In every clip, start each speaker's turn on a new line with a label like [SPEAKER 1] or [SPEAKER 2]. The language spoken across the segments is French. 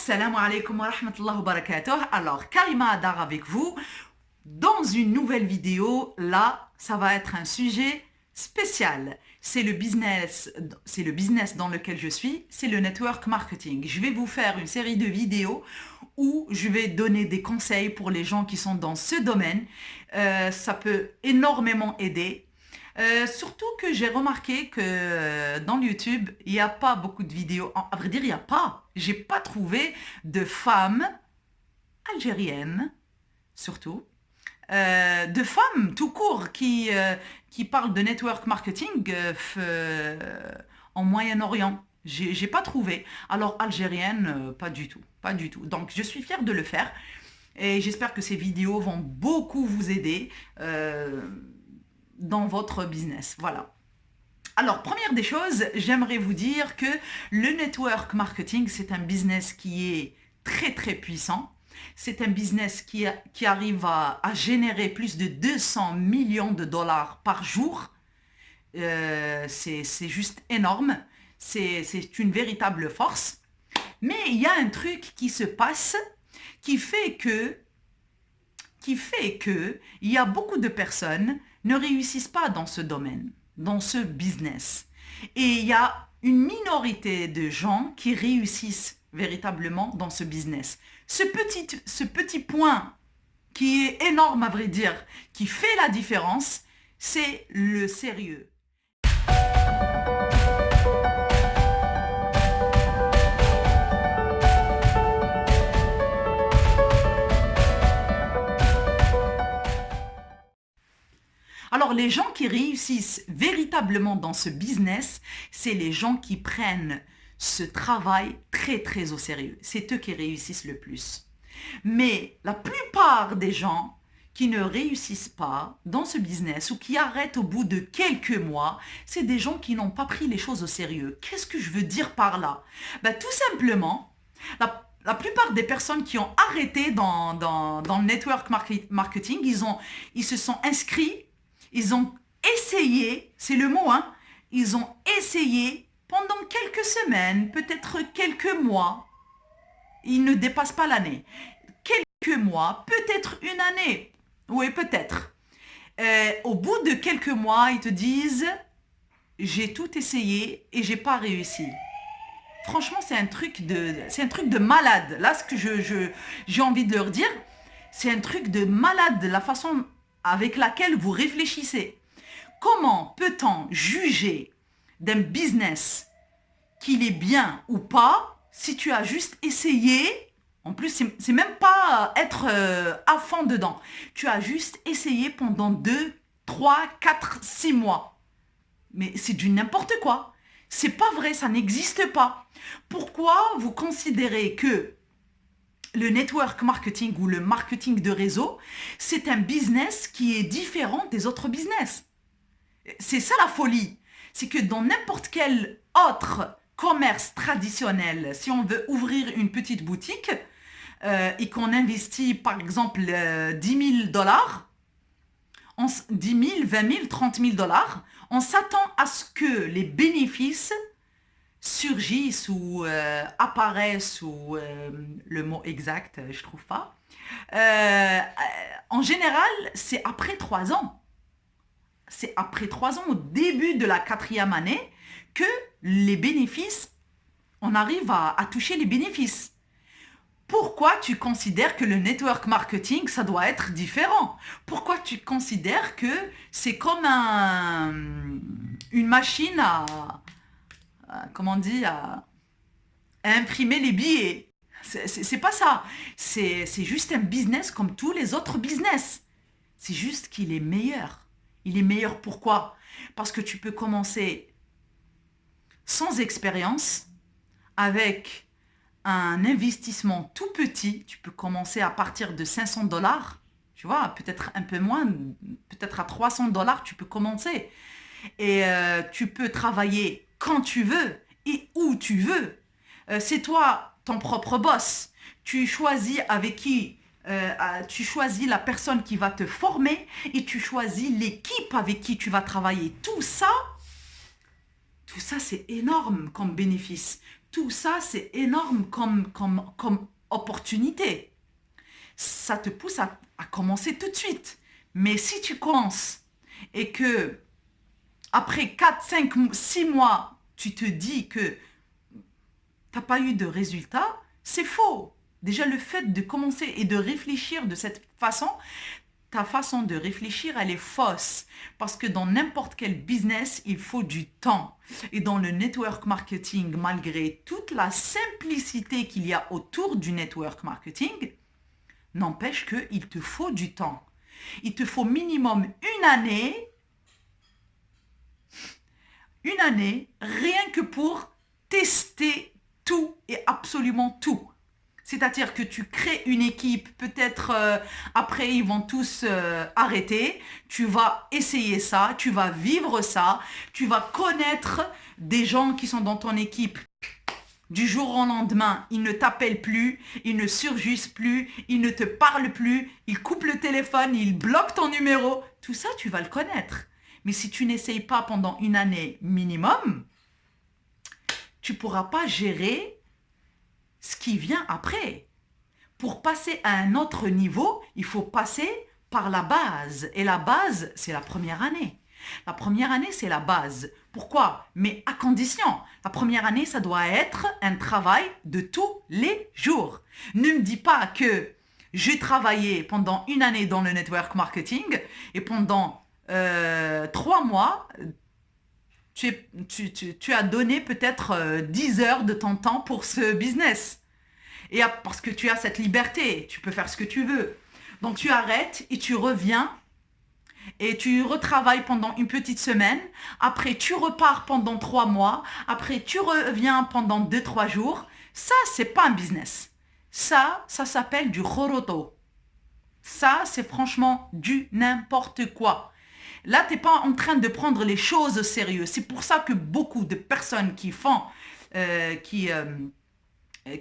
[SPEAKER 1] Assalamu alaikum wa rahmatullahi wa barakatuh. Alors, Karima Adar avec vous dans une nouvelle vidéo. Là, ça va être un sujet spécial. C'est le business dans lequel je suis, c'est le network marketing. Je vais vous faire une série de vidéos où je vais donner des conseils pour les gens qui sont dans ce domaine. Ça peut énormément aider. Surtout que j'ai remarqué que dans YouTube, il n'y a pas beaucoup de vidéos. À vrai dire, il n'y a pas. J'ai pas trouvé de femmes algériennes, surtout, de femmes tout court qui parlent de network marketing en Moyen-Orient. J'ai pas trouvé. Alors algérienne, pas du tout, pas du tout. Donc je suis fière de le faire et j'espère que ces vidéos vont beaucoup vous aider. Dans votre business. Voilà. Alors, première des choses, j'aimerais vous dire que le network marketing, c'est un business qui est très, très puissant. C'est un business qui arrive à générer plus de 200 millions de dollars par jour. C'est juste énorme. C'est une véritable force. Mais il y a un truc qui se passe qui fait que il y a beaucoup de personnes ne réussissent pas dans ce domaine, dans ce business. Et il y a une minorité de gens qui réussissent véritablement dans ce business. Ce petit point qui est énorme à vrai dire, qui fait la différence, c'est le sérieux. Alors, les gens qui réussissent véritablement dans ce business, c'est les gens qui prennent ce travail très, très au sérieux. C'est eux qui réussissent le plus. Mais la plupart des gens qui ne réussissent pas dans ce business ou qui arrêtent au bout de quelques mois, c'est des gens qui n'ont pas pris les choses au sérieux. Qu'est-ce que je veux dire par là? Tout simplement, la plupart des personnes qui ont arrêté dans le network marketing, ils se sont inscrits. Ils ont essayé, c'est le mot, hein, ils ont essayé pendant quelques semaines, peut-être quelques mois. Ils ne dépassent pas l'année. Quelques mois, peut-être une année. Oui, peut-être. Au bout de quelques mois, ils te disent « J'ai tout essayé et j'ai pas réussi ». Franchement, c'est un truc de malade. Là, ce que j'ai envie de leur dire, c'est un truc de malade, la façon avec laquelle vous réfléchissez. Comment peut-on juger d'un business qu'il est bien ou pas si tu as juste essayé? En plus, c'est même pas être à fond dedans. Tu as juste essayé pendant 2, 3, 4, 6 mois. Mais c'est du n'importe quoi. C'est pas vrai, ça n'existe pas. Pourquoi vous considérez que le network marketing ou le marketing de réseau, c'est un business qui est différent des autres business? C'est ça la folie. C'est que dans n'importe quel autre commerce traditionnel, si on veut ouvrir une petite boutique et qu'on investit par exemple 10 000 dollars, 10 000, 20 000, 30 000 dollars, on s'attend à ce que les bénéfices surgissent ou apparaissent ou le mot exact, je trouve pas. En général, c'est après 3 ans. C'est après 3 ans, au début de la 4e année, que les bénéfices, on arrive à toucher les bénéfices. Pourquoi tu considères que le network marketing, ça doit être différent? Pourquoi tu considères que c'est comme une machine comment on dit, à imprimer les billets? C'est pas ça. C'est juste un business comme tous les autres business. C'est juste qu'il est meilleur. Il est meilleur pourquoi? Parce que tu peux commencer sans expérience, avec un investissement tout petit. Tu peux commencer à partir de 500 dollars. Tu vois, peut-être un peu moins, peut-être à 300 dollars, tu peux commencer. Et tu peux travailler quand tu veux et où tu veux. C'est toi ton propre boss. Tu choisis avec qui, tu choisis la personne qui va te former et tu choisis l'équipe avec qui tu vas travailler. Tout ça c'est énorme comme bénéfice. Tout ça, c'est énorme comme opportunité. Ça te pousse à commencer tout de suite. Mais si tu commences et que après 4, 5, 6 mois, tu te dis que tu n'as pas eu de résultat, c'est faux. Déjà, le fait de commencer et de réfléchir de cette façon, ta façon de réfléchir, elle est fausse. Parce que dans n'importe quel business, il faut du temps. Et dans le network marketing, malgré toute la simplicité qu'il y a autour du network marketing, n'empêche qu'il te faut du temps. Il te faut minimum une année, rien que pour tester tout et absolument tout. C'est-à-dire que tu crées une équipe, peut-être après ils vont tous arrêter, tu vas essayer ça, tu vas vivre ça, tu vas connaître des gens qui sont dans ton équipe. Du jour au lendemain, ils ne t'appellent plus, ils ne surgissent plus, ils ne te parlent plus, ils coupent le téléphone, ils bloquent ton numéro. Tout ça, tu vas le connaître. Mais si tu n'essayes pas pendant une année minimum, tu ne pourras pas gérer ce qui vient après. Pour passer à un autre niveau, il faut passer par la base. Et la base, c'est la première année. La première année, c'est la base. Pourquoi? Mais à condition. La première année, ça doit être un travail de tous les jours. Ne me dis pas que j'ai travaillé pendant une année dans le network marketing et pendant 3 mois, tu as donné peut-être 10 heures de ton temps pour ce business. Et parce que tu as cette liberté, tu peux faire ce que tu veux. Donc tu arrêtes et tu reviens et tu retravailles pendant une petite semaine. Après, tu repars pendant 3 mois. Après, tu reviens pendant 2-3 jours. Ça, c'est pas un business. Ça s'appelle du choroto. Ça, c'est franchement du n'importe quoi. Là, tu n'es pas en train de prendre les choses au sérieux. C'est pour ça que beaucoup de personnes qui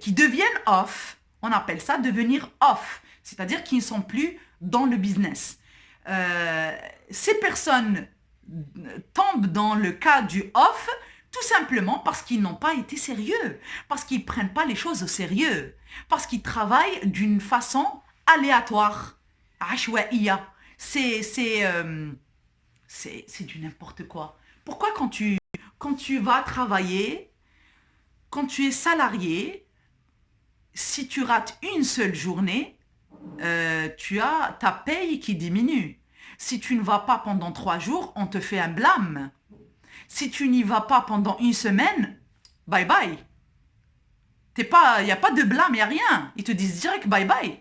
[SPEAKER 1] deviennent off, on appelle ça devenir off, c'est-à-dire qu'ils ne sont plus dans le business. Ces personnes tombent dans le cas du off tout simplement parce qu'ils n'ont pas été sérieux, parce qu'ils ne prennent pas les choses au sérieux, parce qu'ils travaillent d'une façon aléatoire. Ashwa'iya. C'est du n'importe quoi. Pourquoi quand tu vas travailler, quand tu es salarié, si tu rates une seule journée, tu as ta paye qui diminue. Si tu ne vas pas pendant 3 jours, on te fait un blâme. Si tu n'y vas pas pendant une semaine, bye bye. Il n'y a pas de blâme, il n'y a rien. Ils te disent direct bye bye.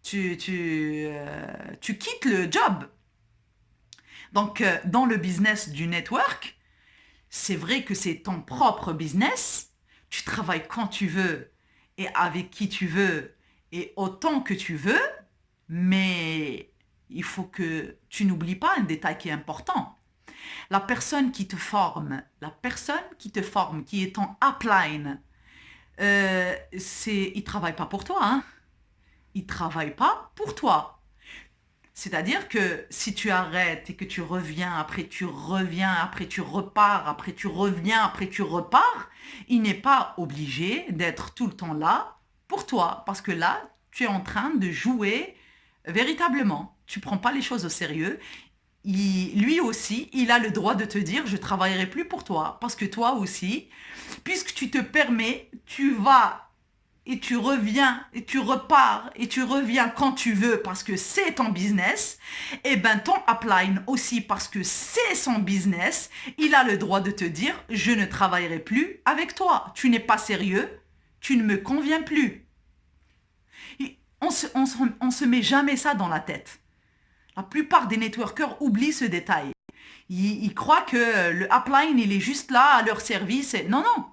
[SPEAKER 1] Tu quittes le job. Donc, dans le business du network, c'est vrai que c'est ton propre business. Tu travailles quand tu veux et avec qui tu veux et autant que tu veux, mais il faut que tu n'oublies pas un détail qui est important. La personne qui te forme, qui est ton upline, il ne travaille pas pour toi. Hein? Il ne travaille pas pour toi. C'est-à-dire que si tu arrêtes et que tu reviens, après tu reviens, après tu repars, après tu reviens, après tu repars, il n'est pas obligé d'être tout le temps là pour toi. Parce que là, tu es en train de jouer véritablement. Tu ne prends pas les choses au sérieux. Lui aussi, il a le droit de te dire je ne travaillerai plus pour toi. Parce que toi aussi, puisque tu te permets, tu vas et tu reviens et tu repars et tu reviens quand tu veux parce que c'est ton business, et ben ton upline aussi parce que c'est son business, il a le droit de te dire je ne travaillerai plus avec toi. Tu n'es pas sérieux, tu ne me conviens plus. On se met jamais ça dans la tête. La plupart des networkers oublient ce détail. Ils croient que le upline, il est juste là à leur service. Non, non.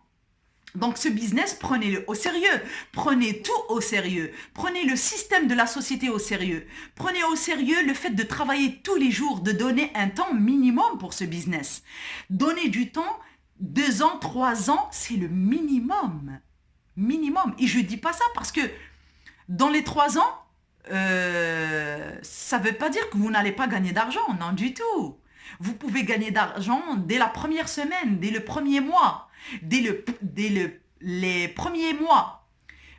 [SPEAKER 1] Donc ce business, prenez-le au sérieux. Prenez tout au sérieux. Prenez le système de la société au sérieux. Prenez au sérieux le fait de travailler tous les jours, de donner un temps minimum pour ce business. Donner du temps, 2 ans, 3 ans, c'est le minimum. Minimum. Et je ne dis pas ça parce que dans les 3 ans, ça ne veut pas dire que vous n'allez pas gagner d'argent. Non, du tout. Vous pouvez gagner d'argent dès la première semaine, dès le premier mois, dès le les premiers mois.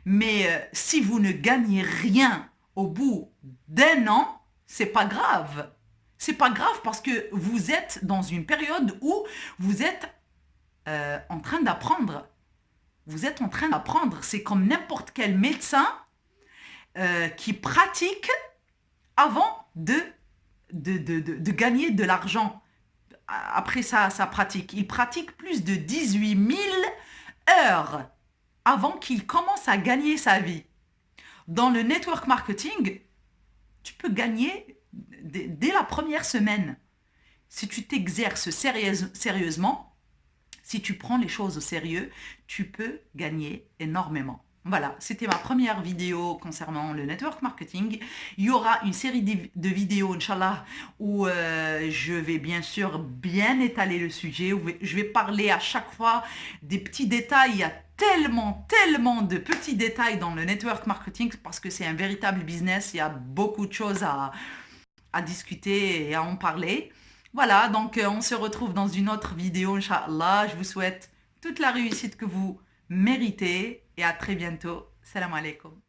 [SPEAKER 1] Mais si vous ne gagnez rien au bout d'un an, c'est pas grave. C'est pas grave parce que vous êtes dans une période où vous êtes en train d'apprendre. Vous êtes en train d'apprendre. C'est comme n'importe quel médecin qui pratique avant de gagner de l'argent. Après sa pratique. Il pratique plus de 18 000 heures avant qu'il commence à gagner sa vie. Dans le network marketing, tu peux gagner dès la première semaine. Si tu t'exerces sérieusement, si tu prends les choses au sérieux, tu peux gagner énormément. Voilà, c'était ma première vidéo concernant le network marketing. Il y aura une série de vidéos, Inch'Allah, où je vais bien sûr bien étaler le sujet, où je vais parler à chaque fois des petits détails. Il y a tellement de petits détails dans le network marketing parce que c'est un véritable business. Il y a beaucoup de choses à discuter et à en parler. Voilà, donc on se retrouve dans une autre vidéo, Inch'Allah. Je vous souhaite toute la réussite que vous méritez et à très bientôt. Salam alaikum.